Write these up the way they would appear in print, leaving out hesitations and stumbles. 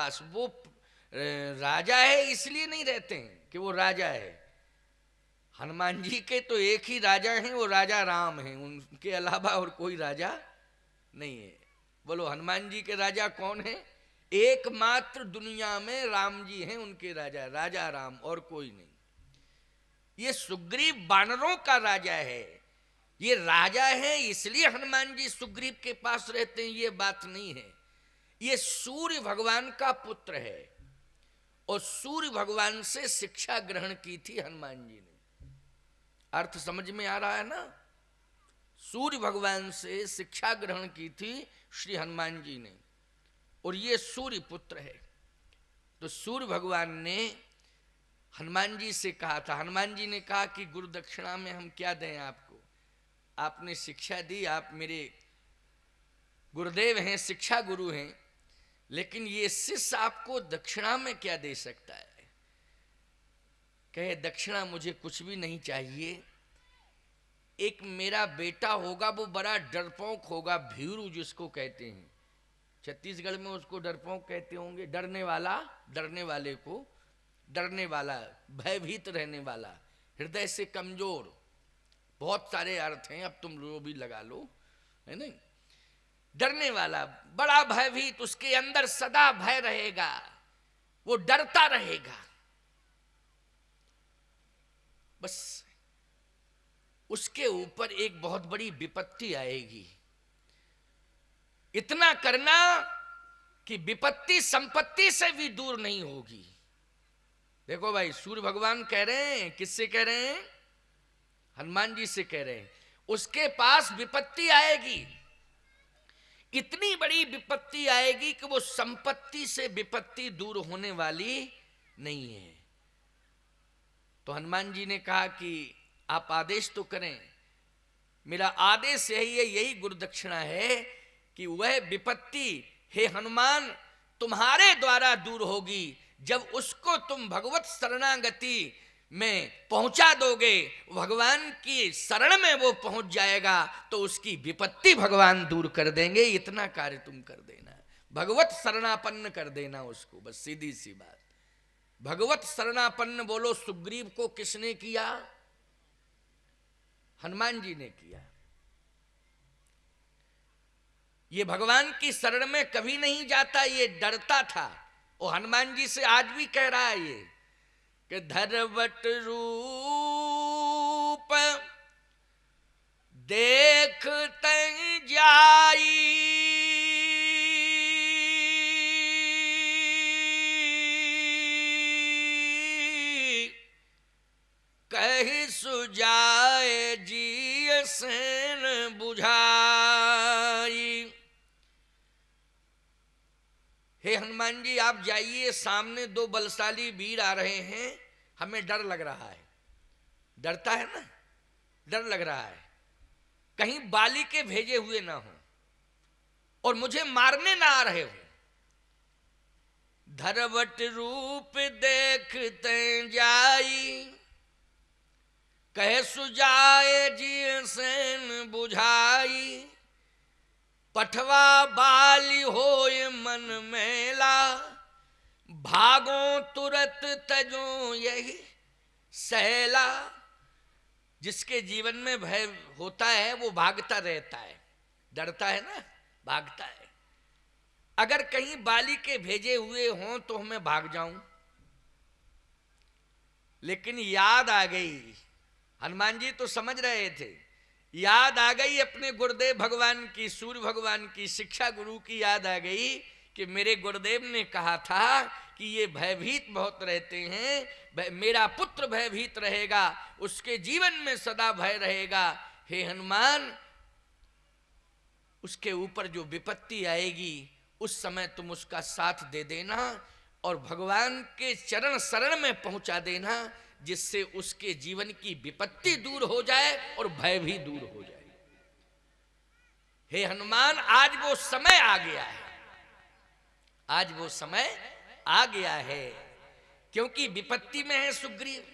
पास। वो राजा है इसलिए नहीं रहते हैं कि वो राजा है। हनुमान जी के तो एक ही राजा हैं, वो राजा राम हैं, उनके अलावा और कोई राजा नहीं है। बोलो हनुमान जी के राजा कौन है? एकमात्र दुनिया में राम जी हैं उनके राजा, राजा राम और कोई नहीं। ये सुग्रीव वानरों का राजा है, ये राजा है इसलिए हनुमान जी सुग्रीव के पास रहते हैं, ये बात नहीं है। ये सूर्य भगवान का पुत्र है और सूर्य भगवान से शिक्षा ग्रहण की थी हनुमान जी ने। अर्थ समझ में आ रहा है ना? सूर्य भगवान से शिक्षा ग्रहण की थी श्री हनुमान जी ने, और ये सूर्य पुत्र है। तो सूर्य भगवान ने हनुमान जी से कहा था, हनुमान जी ने कहा कि गुरु दक्षिणा में हम क्या दें आपको? आपने शिक्षा दी, आप मेरे गुरुदेव हैं, शिक्षा गुरु हैं, लेकिन ये शिष्य आपको दक्षिणा में क्या दे सकता है? कहे दक्षिणा मुझे कुछ भी नहीं चाहिए। एक मेरा बेटा होगा, वो बड़ा डरपोक होगा, भीरू जिसको कहते हैं, छत्तीसगढ़ में उसको डरपोक कहते होंगे, डरने वाला, डरने वाले को डरने वाला, भयभीत रहने वाला, हृदय से कमजोर, बहुत सारे अर्थ हैं, अब तुम लोग भी लगा लो, है नहीं? डरने वाला, बड़ा भयभीत, उसके अंदर सदा भय रहेगा, वो डरता रहेगा। बस उसके ऊपर एक बहुत बड़ी विपत्ति आएगी। इतना करना कि विपत्ति संपत्ति से भी दूर नहीं होगी। देखो भाई, सूर्य भगवान कह रहे हैं, किससे कह रहे हैं? हनुमान जी से कह रहे हैं, उसके पास विपत्ति आएगी, इतनी बड़ी विपत्ति आएगी कि वो संपत्ति से विपत्ति दूर होने वाली नहीं है। तो हनुमान जी ने कहा कि आप आदेश तो करें। मेरा आदेश यही है, यही गुरु दक्षिणा है कि वह विपत्ति हे हनुमान तुम्हारे द्वारा दूर होगी जब उसको तुम भगवत शरणागति में पहुंचा दोगे, भगवान की शरण में वो पहुंच जाएगा तो उसकी विपत्ति भगवान दूर कर देंगे। इतना कार्य तुम कर देना, भगवत शरणापन्न कर देना उसको, बस सीधी सी बात। भगवत शरणापन्न बोलो, सुग्रीव को किसने किया? हनुमान जी ने किया। ये भगवान की शरण में कभी नहीं जाता, ये डरता था। और हनुमान जी से आज भी कह रहा है ये कि धरवट रूप देखते जाई, कहि सुजाए जी सेन बुझाई। हे हनुमान जी आप जाइए, सामने दो बलशाली वीर आ रहे हैं, हमें डर लग रहा है। डरता है ना, डर लग रहा है, कहीं बाली के भेजे हुए ना हो और मुझे मारने ना आ रहे हो। धरवट रूप देखते जाई, कहे सुजाए जी सेन बुझाई। पठवा बाली होय मन मेला, भागो तुरत तजो यही सहला। जिसके जीवन में भय होता है वो भागता रहता है, डरता है ना, भागता है। अगर कहीं बाली के भेजे हुए हों तो मैं भाग जाऊं, लेकिन याद आ गई, हनुमान जी तो समझ रहे थे, याद आ गई अपने गुरुदेव भगवान की, सूर्य भगवान की शिक्षा गुरु की याद आ गई कि मेरे गुरुदेव ने कहा था कि ये भयभीत बहुत रहते हैं, मेरा पुत्र भयभीत रहेगा, उसके जीवन में सदा भय रहेगा। हे हनुमान, उसके ऊपर जो विपत्ति आएगी उस समय तुम उसका साथ दे देना और भगवान के चरण शरण में पहुंचा देना, जिससे उसके जीवन की विपत्ति दूर हो जाए और भय भी दूर हो जाए। हे हनुमान, आज वो समय आ गया है, आज वो समय आ गया है, क्योंकि विपत्ति में है सुग्रीव।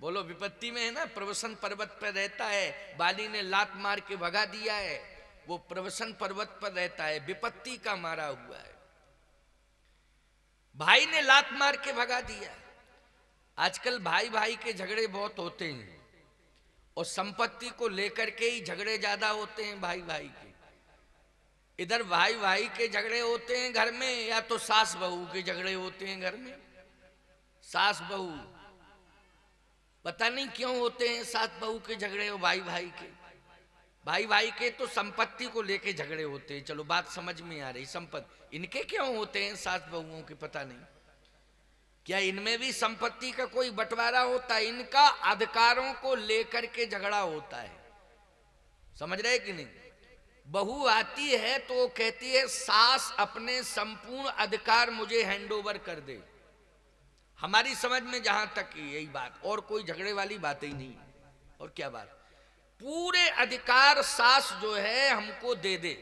बोलो विपत्ति में है ना, प्रवसन पर्वत पर रहता है, बाली ने लात मार के भगा दिया है, वो प्रवसन पर्वत पर रहता है, विपत्ति का मारा हुआ है। भाई ने लात मार के भगा दिया। आजकल भाई भाई के झगड़े बहुत होते हैं और संपत्ति को लेकर के ही झगड़े ज्यादा होते हैं भाई भाई के। इधर भाई भाई के झगड़े होते हैं घर में, या तो सास बहू के झगड़े होते हैं घर में। सास बहू, पता नहीं क्यों होते हैं सास बहू के झगड़े और भाई भाई के। भाई भाई के तो संपत्ति को लेके झगड़े होते हैं, चलो बात समझ में आ रही। संपत्ति इनके क्यों होते हैं सास बहुओं के, पता नहीं। क्या इनमें भी संपत्ति का कोई बंटवारा होता है? इनका अधिकारों को लेकर के झगड़ा होता है, समझ रहे कि नहीं। बहू आती है तो वो कहती है सास अपने संपूर्ण अधिकार मुझे हैंडओवर कर दे। हमारी समझ में जहां तक यही बात, और कोई झगड़े वाली बात ही नहीं। और क्या बात, पूरे अधिकार सास जो है हमको दे दे।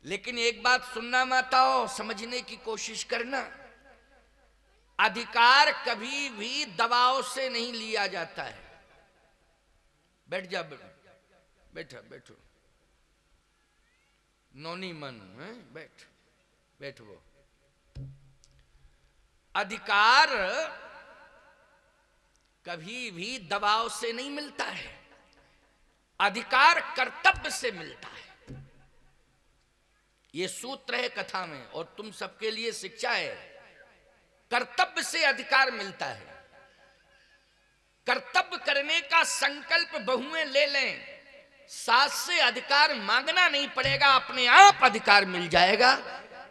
लेकिन एक बात सुनना माताओ, समझने की कोशिश करना, अधिकार कभी भी दबाव से नहीं लिया जाता है। बैठ जा, बैठो बैठो, नौनी मन है, बैठ बैठ। वो अधिकार कभी भी दबाव से नहीं मिलता है, अधिकार कर्तव्य से मिलता है। ये सूत्र है कथा में और तुम सबके लिए शिक्षा है। कर्तव्य से अधिकार मिलता है। कर्तव्य करने का संकल्प बहुएं ले लें, सास से अधिकार मांगना नहीं पड़ेगा, अपने आप अधिकार मिल जाएगा,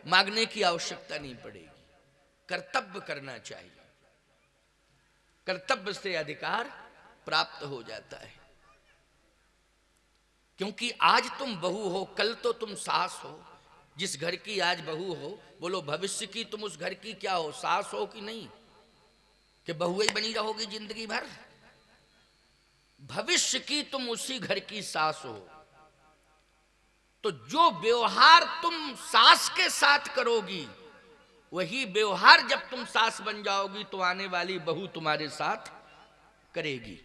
मांगने की आवश्यकता नहीं पड़ेगी। कर्तव्य करना चाहिए, कर्तव्य से अधिकार प्राप्त हो जाता है। क्योंकि आज तुम बहू हो, कल तो तुम सास हो। जिस घर की आज बहू हो, बोलो भविष्य की तुम उस घर की क्या हो, सास हो कि नहीं, कि बहू ही बनी रहोगी जिंदगी भर। भविष्य की तुम उसी घर की सास हो। तो जो व्यवहार तुम सास के साथ करोगी, वही व्यवहार जब तुम सास बन जाओगी तो आने वाली बहू तुम्हारे साथ करेगी।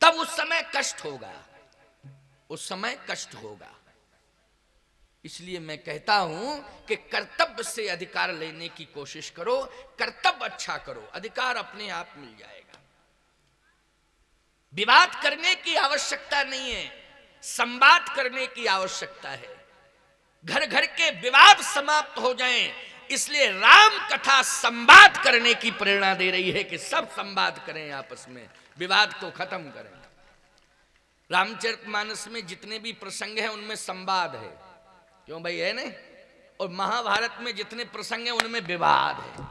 तब उस समय कष्ट होगा, उस समय कष्ट होगा। इसलिए मैं कहता हूं कि कर्तव्य से अधिकार लेने की कोशिश करो, कर्तव्य अच्छा करो, अधिकार अपने आप मिल जाएगा। विवाद करने की आवश्यकता नहीं है, संवाद करने की आवश्यकता है। घर घर के विवाद समाप्त हो जाएं, इसलिए राम कथा संवाद करने की प्रेरणा दे रही है कि सब संवाद करें, आपस में विवाद को खत्म करें। रामचरितमानस में जितने भी प्रसंग हैं उनमें संवाद है, क्यों भाई, है ना। और महाभारत में जितने प्रसंग हैं उनमें विवाद है,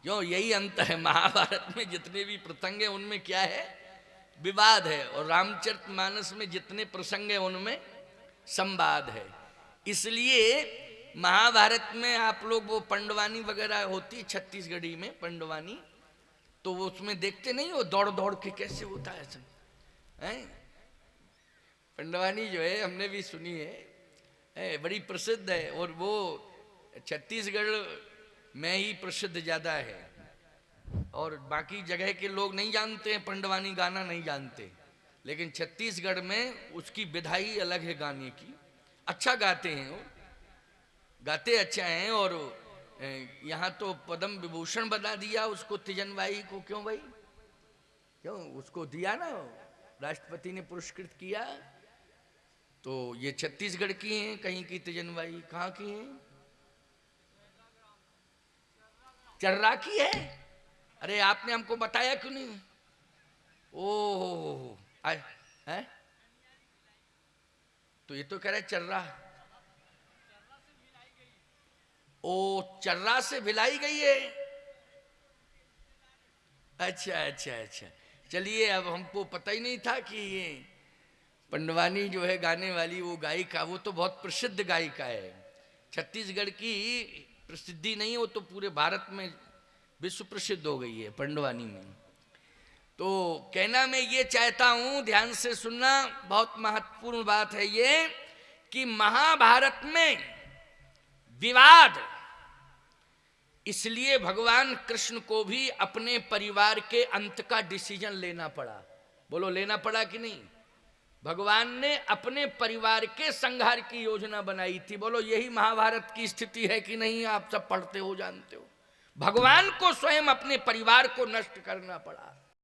क्यों, यही अंतर है। महाभारत में जितने भी प्रसंग हैं उनमें क्या है, विवाद है। और रामचरितमानस में जितने प्रसंग हैं उनमें संवाद है। इसलिए महाभारत में आप लोग वो पंडवानी वगैरह होती, छत्तीसगढ़ी में पंडवानी, तो वो उसमें देखते नहीं, वो दौड़ दौड़ के कैसे होता है सब, हैं। पंडवानी जो है हमने भी सुनी है, बड़ी प्रसिद्ध है। और वो छत्तीसगढ़ में ही प्रसिद्ध ज्यादा है, और बाकी जगह के लोग नहीं जानते हैं, पंडवानी गाना नहीं जानते। लेकिन छत्तीसगढ़ में उसकी विधाई अलग है गाने की, अच्छा गाते हैं वो, गाते अच्छा हैं। और यहाँ तो पद्म विभूषण बना दिया उसको, तिजन बाई को, क्यों भाई, क्यों उसको दिया ना, राष्ट्रपति ने पुरस्कृत किया। तो ये छत्तीसगढ़ की हैं, कहीं की तिजन बाई, कहाँ की हैं, चर्रा की है। अरे आपने हमको बताया क्यों नहीं। ओ है, तो ये तो कह रहे चर्रा, ओ चर्रा से भिलाई गई है। अच्छा अच्छा अच्छा, चलिए, अब हमको पता ही नहीं था कि ये पंडवानी जो है गाने वाली वो गायिका, वो तो बहुत प्रसिद्ध गायिका है। छत्तीसगढ़ की प्रसिद्धि नहीं है, वो तो पूरे भारत में विश्व प्रसिद्ध हो गई है पंडवानी में। तो कहना मैं ये चाहता हूं, ध्यान से सुनना, बहुत महत्वपूर्ण बात है ये, कि महाभारत में विवाद, इसलिए भगवान कृष्ण को भी अपने परिवार के अंत का डिसीजन लेना पड़ा। बोलो, लेना पड़ा कि नहीं। भगवान ने अपने परिवार के संहार की योजना बनाई थी। बोलो यही महाभारत की स्थिति है कि नहीं? आप सब पढ़ते हो, जानते हो। भगवान को स्वयं अपने परिवार को नष्ट करना पड़ा।